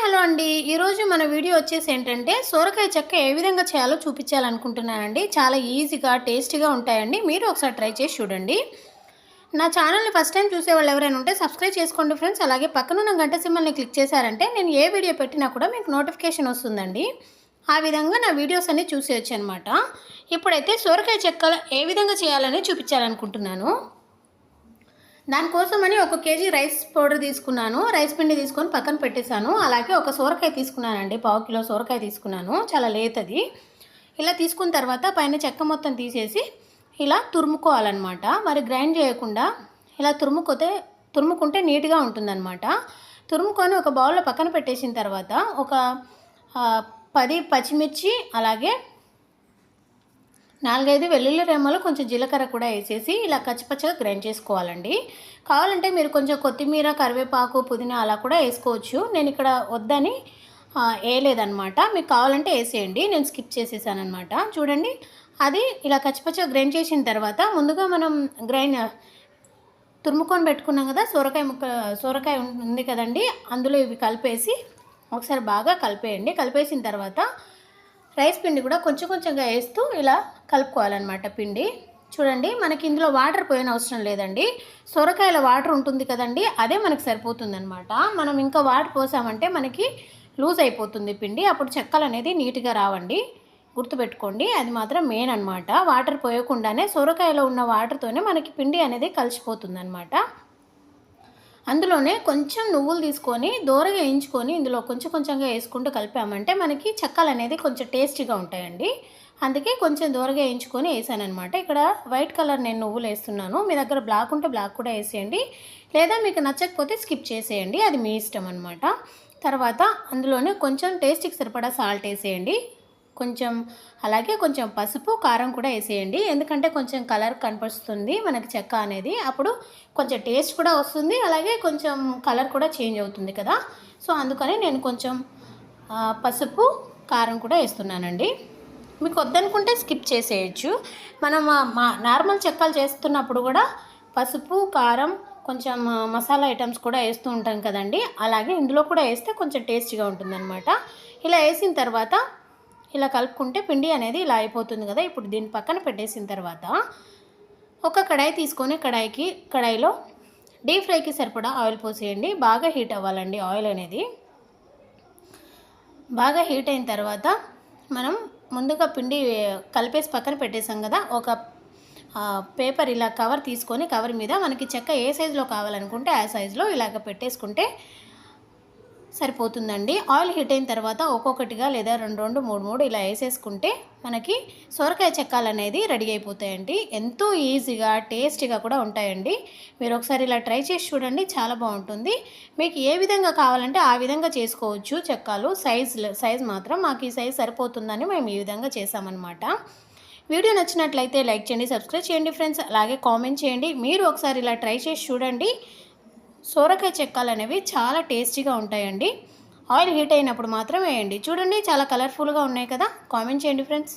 Hello అండి. ఈరోజు మన వీడియో వచ్చేసి ఏంటంటే సొరకాయ చెక్క ఏ విధంగా చేయాలో చూపించాలనుకుంటున్నానండి. చాలా ఈజీగా, టేస్టీగా ఉంటాయండి. మీరు ఒకసారి ట్రై చేసి చూడండి. నా ఛానల్‌ని ఫస్ట్ టైం చూసేవాళ్ళు ఎవరైనా ఉంటే సబ్స్క్రైబ్ చేసుకోండి ఫ్రెండ్స్. అలాగే పక్కనున్న గంట సింబల్‌ని క్లిక్ చేశారంటే నేను ఏ వీడియో పెట్టినా కూడా మీకు నోటిఫికేషన్ వస్తుందండి. ఆ విధంగా నా వీడియోస్ అన్నీ చూసేయొచ్చనమాట. ఇప్పుడైతే సొరకాయ చెక్కలు ఏ విధంగా చేయాలని చూపించాలనుకుంటున్నాను. దానికోసమని 1 కేజీ రైస్ పౌడర్ తీసుకున్నాను. రైస్ పిండి తీసుకొని పక్కన పెట్టేశాను. అలాగే ఒక సొరకాయ తీసుకున్నానండి. పావు కిలో సొరకాయ తీసుకున్నాను. చాలా లేతది. ఇలా తీసుకున్న తర్వాత పైన చెక్క మొత్తం తీసేసి ఇలా తురుముకోవాలన్నమాట. మరి గ్రైండ్ చేయకుండా ఇలా తురుముకుంటే నీట్గా ఉంటుందన్నమాట. తురుముకొని ఒక బౌల్లో పక్కన పెట్టేసిన తర్వాత ఒక 10 పచ్చిమిర్చి, అలాగే 4-5 వెల్లుల్లి రెమ్మలు, కొంచెం జీలకర్ర కూడా వేసేసి ఇలా కచ్చిపచ్చగా గ్రైండ్ చేసుకోవాలండి. కావాలంటే మీరు కొంచెం కొత్తిమీర, కరివేపాకు, పుదీనా అలా కూడా వేసుకోవచ్చు. నేను ఇక్కడ వద్దని వేయలేదన్నమాట. మీకు కావాలంటే వేసేయండి. నేను స్కిప్ చేసేసానమాట. చూడండి, అది ఇలా కచ్చిపచ్చగా గ్రైండ్ చేసిన తర్వాత ముందుగా మనం తురుముకొని పెట్టుకున్నాం కదా సొరకాయ ఉంది కదండి, అందులో ఇవి కలిపేసి ఒకసారి బాగా కలిపేయండి. కలిపేసిన తర్వాత రైస్ పిండి కూడా కొంచెం కొంచెంగా వేస్తూ ఇలా కలుపుకోవాలన్నమాట పిండి. చూడండి, మనకి ఇందులో వాటర్ పోయిన అవసరం లేదండి. సొరకాయల వాటర్ ఉంటుంది కదండి, అదే మనకు సరిపోతుందన్నమాట. మనం ఇంకా వాటర్ పోసామంటే మనకి లూజ్ అయిపోతుంది పిండి. అప్పుడు చెక్కలు అనేది నీట్గా రావండి. గుర్తుపెట్టుకోండి, అది మాత్రం మెయిన్ అనమాట. వాటర్ పోయకుండానే సొరకాయలో ఉన్న వాటర్తోనే మనకి పిండి అనేది కలిసిపోతుందన్నమాట. అందులోనే కొంచెం నువ్వులు తీసుకొని దోరగా వేయించుకొని ఇందులో కొంచెం కొంచెంగా వేసుకుంటూ కలిపామంటే మనకి చెక్కలు అనేది కొంచెం టేస్టీగా ఉంటాయండి. అందుకే కొంచెం దోరగా వేయించుకొని వేసానమాట. ఇక్కడ వైట్ కలర్ నేను నువ్వులు వేస్తున్నాను. మీ దగ్గర బ్లాక్ ఉంటే బ్లాక్ కూడా వేసేయండి, లేదా మీకు నచ్చకపోతే స్కిప్ చేసేయండి, అది మీ ఇష్టం అనమాట. తర్వాత అందులోనే కొంచెం టేస్ట్కి సరిపడా సాల్ట్ వేసేయండి. అలాగే కొంచెం పసుపు, కారం కూడా వేసేయండి. ఎందుకంటే కొంచెం కలర్ కనిపిస్తుంది మనకి చెక్క అనేది, అప్పుడు కొంచెం టేస్ట్ కూడా వస్తుంది, అలాగే కొంచెం కలర్ కూడా చేంజ్ అవుతుంది కదా. సో అందుకని నేను కొంచెం పసుపు, కారం కూడా వేస్తున్నానండి. మీకు వద్దనుకుంటే స్కిప్ చేసేయచ్చు. మనం నార్మల్ చెక్కలు చేస్తున్నప్పుడు కూడా పసుపు, కారం, కొంచెం మసాలా ఐటమ్స్ కూడా వేస్తూ ఉంటాం కదండి, అలాగే ఇందులో కూడా వేస్తే కొంచెం టేస్టీగా ఉంటుందన్నమాట. ఇలా వేసిన తర్వాత ఇలా కలుపుకుంటే పిండి అనేది ఇలా అయిపోతుంది కదా. ఇప్పుడు దీన్ని పక్కన పెట్టేసిన తర్వాత ఒక కడాయి తీసుకొని కడాయిలో డీప్ ఫ్రైకి సరిపడా ఆయిల్ పోసేయండి. బాగా హీట్ అవ్వాలండి ఆయిల్ అనేది. బాగా హీట్ అయిన తర్వాత మనం ముందుగా పిండి కలిపేసి పక్కన పెట్టేసాం కదా, ఒక పేపర్ ఇలా కవర్ తీసుకొని కవర్ మీద మనకి చెక్క ఏ సైజులో కావాలనుకుంటే ఆ సైజులో ఇలాగ పెట్టేసుకుంటే సరిపోతుందండి. ఆయిల్ హీట్ అయిన తర్వాత ఒక్కొక్కటిగా లేదా 2 3 ఇలా వేసేసుకుంటే మనకి సొరకాయ చెక్కాలు అనేది రెడీ అయిపోతాయండి. ఎంతో ఈజీగా, టేస్టీగా కూడా ఉంటాయండి. మీరు ఒకసారి ఇలా ట్రై చేసి చూడండి, చాలా బాగుంటుంది. మీకు ఏ విధంగా కావాలంటే ఆ విధంగా చేసుకోవచ్చు చెక్కాలు. సైజ్ మాత్రం మాకు ఈ సైజ్ సరిపోతుందని మేము ఈ విధంగా చేసామన్నమాట. వీడియో నచ్చినట్లయితే లైక్ చేయండి, సబ్స్క్రైబ్ చేయండి ఫ్రెండ్స్, అలాగే కామెంట్ చేయండి. మీరు ఒకసారి ఇలా ట్రై చేసి చూడండి. సొరకాయ చెక్కలు అనేవి చాలా టేస్టీగా ఉంటాయండి. ఆయిల్ హీట్ అయినప్పుడు మాత్రం వేయండి. చూడండి, చాలా కలర్ఫుల్గా ఉన్నాయి కదా. కామెంట్ చేయండి ఫ్రెండ్స్.